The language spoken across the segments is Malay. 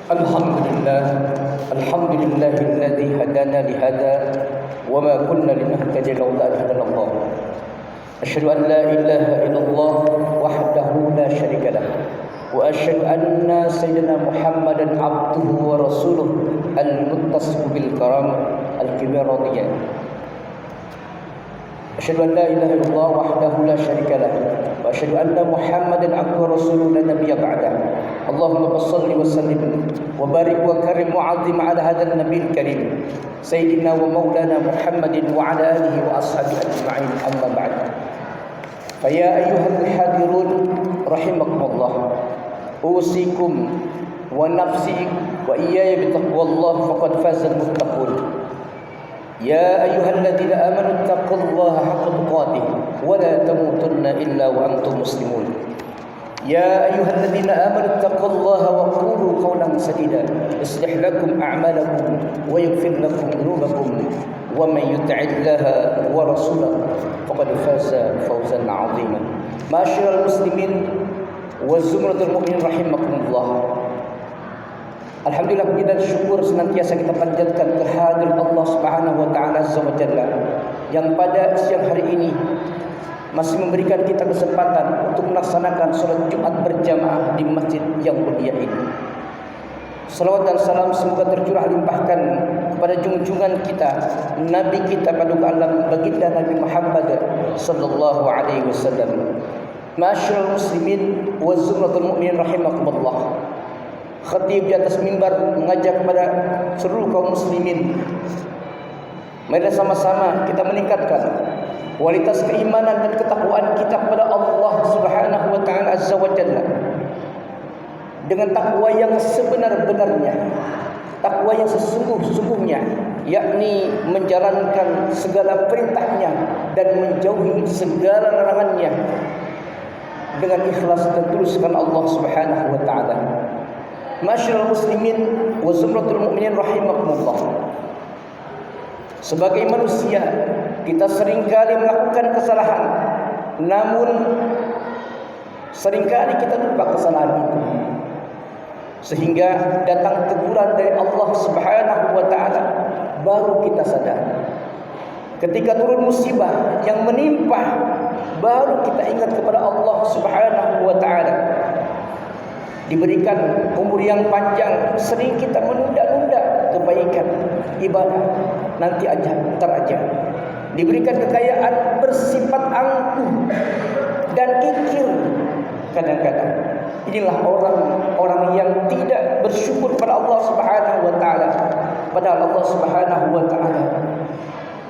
الحمد لله الذي هدانا لهذا وما كنا لنهتدي لولا أن هدانا الله. أشهد أن لا إله إلا الله وحده لا شريك له وأشهد أن سيدنا محمدا عبده ورسوله المتصف بالكرامة الكبرياء. أشهد أن لا إله إلا الله وحده لا شريك له وأشهد أن محمدا عبده ورسوله لا نبي بعده. اللهم صل وسلم وبارك وكرم وعظم على هذا النبي الكريم سيدنا ومولانا محمد وعلى آله وأصحابه أجمعين. أما بعد، فيا أيها الحاضرون رحمكم الله، أوصيكم ونفسي وإياي بتقوى الله فقد فاز المتقون. يا أيها الذين آمنوا اتقوا الله حق تقاته ولا تموتن إلا وأنتم مسلمون. يا أيها الذين آمنوا اتقوا الله وقولوا قولا سديدا يصلح لكم أعمالكم ويغفر لكم ذنوبكم ومن يطع الله ورسوله فقد فاز فوزا عظيما. معاشر المسلمين وزمرة المؤمنين رحمكم الله. Alhamdulillah, puji dan syukur senantiasa kita panjatkan kehadirat Allah Subhanahu wa taala Azza wa Jalla yang pada siang hari ini masih memberikan kita kesempatan untuk melaksanakan salat Jumat berjamaah di masjid yang mulia ini. Salawat dan salam semoga tercurah limpahkan kepada junjungan kita, Nabi kita paduka alam baginda Nabi Muhammad sallallahu alaihi wasallam. Ma'asyiral muslimin wa zumratul mu'minin rahimakumullah. Khatib di atas mimbar mengajak kepada seluruh kaum muslimin, mari sama-sama kita meningkatkan kualitas keimanan dan ketakwaan kita kepada Allah Subhanahu wa taala Azza wa Jalla dengan takwa yang sebenar-benarnya, takwa yang sesungguh-sungguhnya, yakni menjalankan segala perintahnya dan menjauhi segala larangannya dengan ikhlas dan tulus karena Allah Subhanahu wa taala. Masyaallah muslimin wa zumratul mu'minin rahimakumullah. Sebagai manusia kita seringkali melakukan kesalahan, namun seringkali kita lupa kesalahan itu, sehingga datang teguran dari Allah Subhanahu wa taala baru kita sadar. Ketika turun musibah yang menimpa baru kita ingat kepada Allah Subhanahu wa taala. Diberikan umur yang panjang, sering kita menunda-nunda kebaikan, ibadah, nanti aja, ntar aja. Diberikan kekayaan bersifat angkuh dan kikir kadang-kadang. Inilah orang-orang yang tidak bersyukur pada Allah Subhanahu wa taala. Padahal Allah Subhanahu wa taala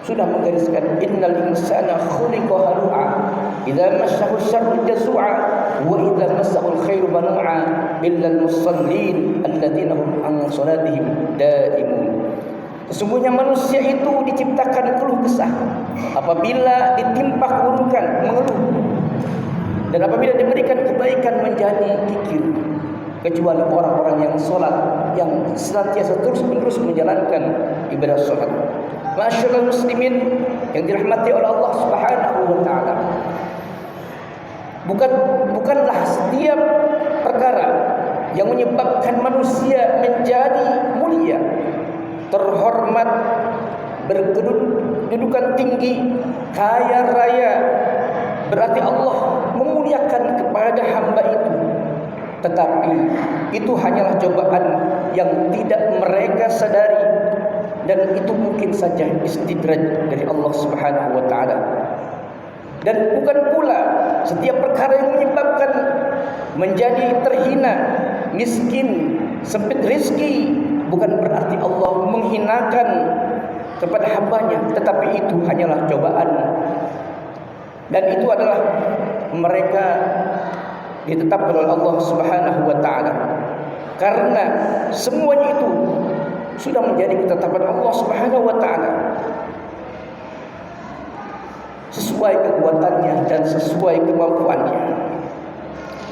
sudah menggariskan innal insana khuliqa halu'a idza massahu syarru jazua wa idza massahu alkhairu manu'a illa almusallin alladziina hum an salatihim daimun. Sesungguhnya manusia itu diciptakan keluh kesah, apabila ditimpa keburukan mengeluh, dan apabila diberikan kebaikan menjadi kikir, kecuali orang-orang yang salat, yang senantiasa terus-menerus menjalankan ibadah salat. Masyaallah muslimin yang dirahmati oleh Allah Subhanahu wa taala. Bukanlah setiap perkara yang menyebabkan manusia menjadi mulia, terhormat, berkedudukan tinggi, kaya raya, berarti Allah memuliakan kepada hamba itu. Tetapi itu hanyalah cobaan yang tidak mereka sadari, dan itu mungkin saja istidraj dari Allah Subhanahu wa taala. Dan bukan pula setiap perkara yang menyebabkan menjadi terhina, miskin, sempit rezeki, bukan berarti Allah menghinakan kepada hambanya, tetapi itu hanyalah cobaan. Dan itu adalah mereka ditetapkan oleh Allah Subhanahu wa taala. Karena semuanya itu sudah menjadi ketetapan Allah Subhanahu wa taala, sesuai kekuatannya dan sesuai kemampuannya.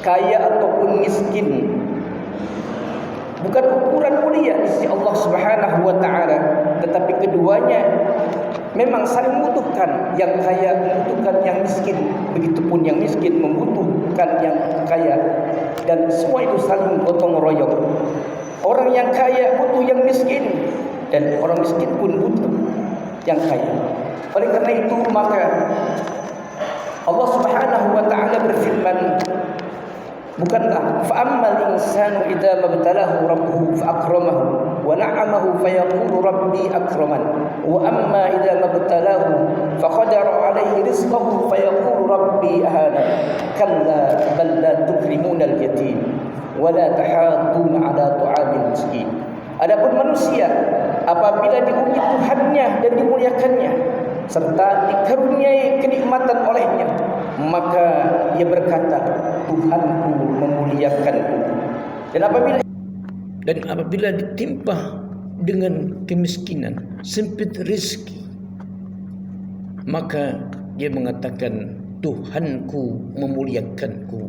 Kaya ataupun miskin bukan ukuran mulia di sisi Allah Subhanahu wa taala, tetapi keduanya memang saling membutuhkan. Yang kaya membutuhkan yang miskin, begitupun yang miskin membutuhkan yang kaya, dan semua itu saling gotong royong. Orang yang kaya butuh yang miskin, dan orang miskin pun butuh yang kaya. Oleh karena itu maka Allah Subhanahu wa taala berfirman, bukanlah fa'ammal insanu idza mabtalahu rabbuhu fa'akramahu wa na'amahu fayaqulu rabbi akraman wa amma idza mabtalahu faqadara alayhi rizqahu fayaqulu rabbi ahana kalla bal la tukrimuna al-yatim wa la tahadduna ala ta'amil miskin. Adapun manusia apabila diuji Tuhannya dan dimuliakannya serta dikaruniai kenikmatan olehnya, maka ia berkata, Tuhanku memuliakanku. Dan apabila ditimpa dengan kemiskinan, sempit rezeki, maka dia mengatakan, Tuhanku memuliakanku.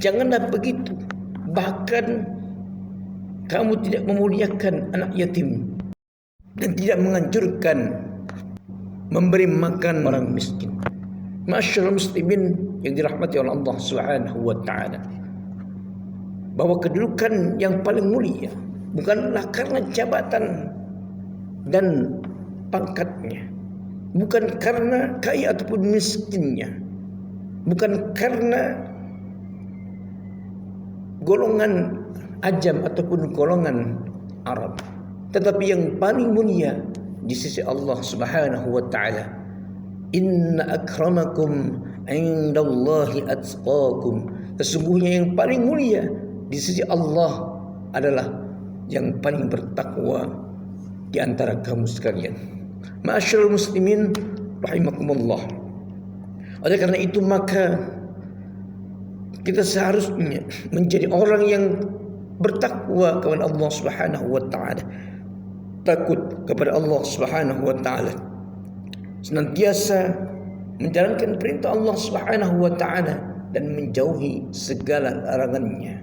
Janganlah begitu. Bahkan kamu tidak memuliakan anak yatim dan tidak menganjurkan memberi makan orang miskin. Ma'asyiral muslimin yang dirahmati oleh Allah Subhanahu wa taala, bahwa kedudukan yang paling mulia bukanlah karena jabatan dan pangkatnya, bukan karena kaya ataupun miskinnya, bukan karena golongan ajam ataupun golongan Arab, tetapi yang paling mulia di sisi Allah Subhanahu wa taala, inna akramakum indallahi atqakum. Sesungguhnya yang paling mulia di sisi Allah adalah yang paling bertakwa di antara kamu sekalian. Ma'asyiral muslimin rahimakumullah. Oleh karena itu maka kita seharusnya menjadi orang yang bertakwa kepada Allah Subhanahu wa taala, takut kepada Allah Subhanahu wa taala, senantiasa menjalankan perintah Allah Subhanahu wa taala dan menjauhi segala larangannya.